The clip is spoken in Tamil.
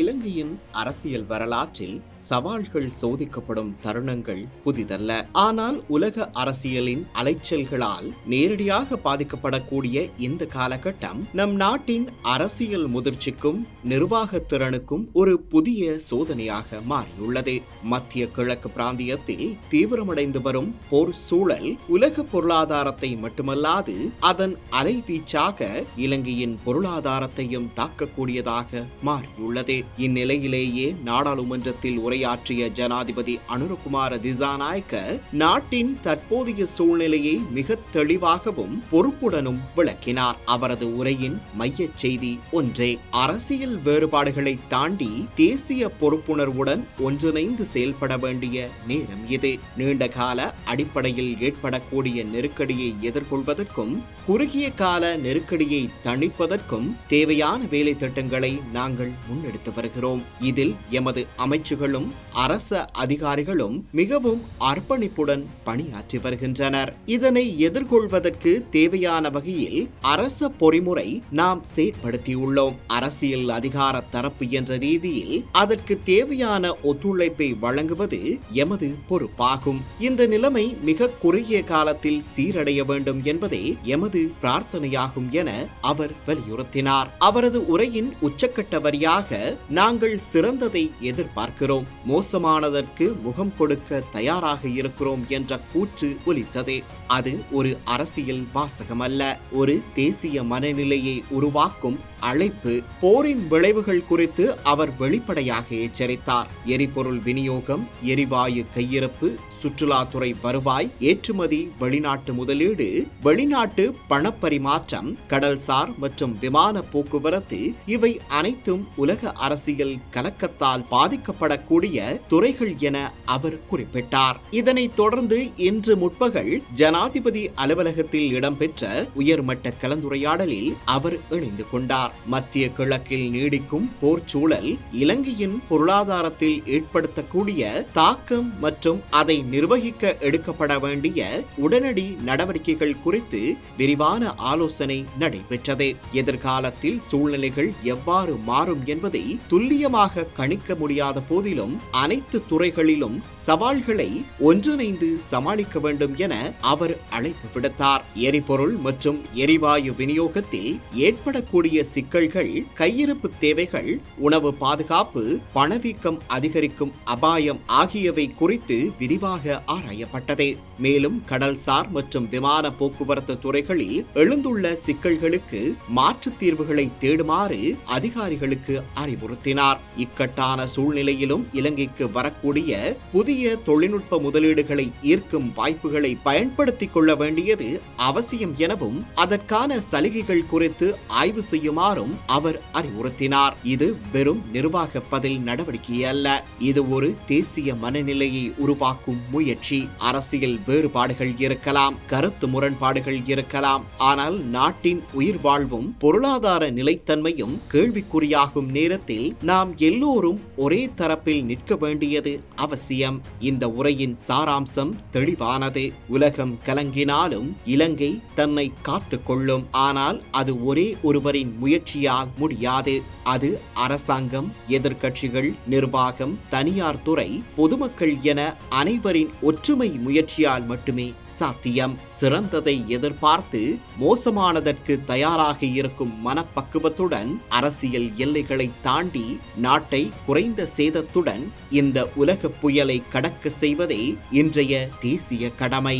இலங்கையின் அரசியல் வரலாற்றில் சவால்கள் சோதிக்கப்படும் தருணங்கள் புதிதல்ல. ஆனால் உலக அரசியலின் அலைச்சல்களால் நேரடியாக பாதிக்கப்படக்கூடிய இந்த காலகட்டம் நம் நாட்டின் அரசியல் முதிர்ச்சிக்கும் நிர்வாக திறனுக்கும் ஒரு புதிய சோதனையாக மாறியுள்ளது. மத்திய கிழக்கு பிராந்தியத்தில் தீவிரமடைந்து வரும் போர் சூழல் உலக பொருளாதாரத்தை மட்டுமல்லாது அதன் அலைவீச்சாக இலங்கையின் பொருளாதாரத்தையும் தாக்கக்கூடியதாக மாறியுள்ளது. இந்நிலையிலேயே நாடாளுமன்றத்தில் உரையாற்றிய ஜனாதிபதி அனுரகுமார திசாநாயக்க நாட்டின் தற்போதைய சூழ்நிலையை மிக தெளிவாகவும் பொறுப்புடனும் விளக்கினார். அவரது உரையின் மையச் செய்தி ஒன்றே: அரசியல் வேறுபாடுகளை தாண்டி தேசிய பொறுப்புணர்வுடன் ஒன்றிணைந்து செயல்பட வேண்டிய நேரம் இது. நீண்டகால அடிப்படையில் ஏற்படக்கூடிய நெருக்கடியை எதிர்கொள்வதற்கும் குறுகிய கால நெருக்கடியை தணிப்பதற்கும் தேவையான வேலை திட்டங்களை நாங்கள் முன்னெடுத்து வருகிறோம். இதில் எமது அமைச்சுகளும் அரச அதிகாரிகளும் மிகவும் அர்ப்பணிப்புடன் பணியாற்றி வருகின்றனர். இதனை எதிர்கொள்வதற்கு தேவையான வகையில் அரச பொறிமுறை நாம் செயற்படுத்தியுள்ளோம். அரசியல் அதிகார தரப்பு என்ற ரீதியில் அதற்கு தேவையான ஒத்துழைப்பை வழங்குவது எமது பொறுப்பாகும். இந்த நிலைமை மிக குறுகிய காலத்தில் சீரடைய வேண்டும் என்பதே எமது பிரார்த்தனையாகும் என அவர் வலியுறுத்தினார். அவரது உரையின் உச்சக்கட்ட வரியாக நாங்கள் சிறந்ததை எதிர்பார்க்கிறோம், மோசமானதற்கு முகம் கொடுக்க தயாராக இருக்கிறோம் என்ற கூற்று ஒலித்தது. அது ஒரு அரசியல் வாசகம் அல்ல, ஒரு தேசிய மனநிலையை உருவாக்கும் அழைப்பு. போரின் விளைவுகள் குறித்து அவர் வெளிப்படையாக எச்சரித்தார். எரிபொருள் விநியோகம், எரிவாயு கையிருப்பு, சுற்றுலாத்துறை வருவாய், ஏற்றுமதி, வெளிநாட்டு முதலீடு, வெளிநாட்டு பணப்பரிமாற்றம், கடல்சார் மற்றும் விமான போக்குவரத்து இவை அனைத்தும் உலக அரசியல் கலக்கத்தால் பாதிக்கப்படக்கூடிய துறைகள் என அவர் குறிப்பிட்டார். இதனைத் தொடர்ந்து இன்று முற்பகல் ஜனாதிபதி அலுவலகத்தில் இடம்பெற்ற உயர்மட்ட கலந்துரையாடலில் அவர் இணைந்து கொண்டார். மத்திய கிழக்கில் நீடிக்கும் போர் சூழல் இலங்கையின் பொருளாதாரத்தில் ஏற்படுத்தக்கூடிய தாக்கம் மற்றும் அதை நிர்வகிக்க எடுக்கப்பட வேண்டிய உடனடி நடவடிக்கைகள் குறித்து விரிவான ஆலோசனை நடைபெற்றது. எதிர்காலத்தில் சூழ்நிலைகள் எவ்வாறு மாறும் என்பதை துல்லியமாக கணிக்க முடியாத போதிலும் அனைத்து துறைகளிலும் சவால்களை ஒன்றிணைந்து சமாளிக்க வேண்டும் என அவர் அழைப்பு விடுத்தார். எரிபொருள் மற்றும் எரிவாயு விநியோகத்தில் ஏற்படக்கூடிய சிக்கல்கள், கையிருப்பு தேவைகள், உணவு பாதுகாப்பு, பணவீக்கம் அதிகரிக்கும் அபாயம் ஆகியவை குறித்து விரிவாக ஆராயப்பட்டது. மேலும் கடல்சார் மற்றும் விமான போக்குவரத்து துறைகளில் எழுந்துள்ள சிக்கல்களுக்கு மாற்று தீர்வுகளை தேடுமாறு அதிகாரிகளுக்கு அறிவுறுத்தினார். இக்கட்டான சூழ்நிலையிலும் இலங்கைக்கு வரக்கூடிய புதிய தொழில்நுட்ப முதலீடுகளை ஈர்க்கும் வாய்ப்புகளை பயன்படுத்திக் கொள்ள வேண்டியது அவசியம் எனவும் அதற்கான சலுகைகள் குறித்து ஆய்வு செய்யுமாறும் அவர் அறிவுறுத்தினார். இது வெறும் நிர்வாக பதில் நடவடிக்கை அல்ல, இது ஒரு தேசிய மனநிலையை உருவாக்கும் முயற்சி. அரசியல் வேறுபாடுகள் இருக்கலாம், கருத்து முரண்பாடுகள் இருக்கலாம், ஆனால் நாட்டின் உயிர் வாழ்வும் பொருளாதார நிலைத்தன்மையும் கேள்விக்குறியாகும் நேரத்தில் நாம் எல்லோரும் ஒரே தரப்பில் நிற்க வேண்டியது அவசியம். இந்த உரையின் சாராம்சம் தெளிவானது. உலகம் கலங்கினாலும் இலங்கை தன்னை காத்துக் கொள்ளும். ஆனால் அது ஒரே ஒருவரின் முயற்சியால் முடியாது. அது அரசாங்கம், எதிர்க்கட்சிகள், நிர்வாகம், தனியார் துறை, பொதுமக்கள் என அனைவரின் ஒற்றுமை முயற்சியால் மட்டுமே சாத்தியம். சிறந்ததை எதிர்பார்த்து மோசமானதற்கு தயாராக இருக்கும் மனப்பக்குவத்துடன் அரசியல் எல்லைகளை தாண்டி நாட்டை குறைந்த சேதத்துடன் இந்த உலக புயலை கடக்க செய்வதே இன்றைய தேசிய கடமை.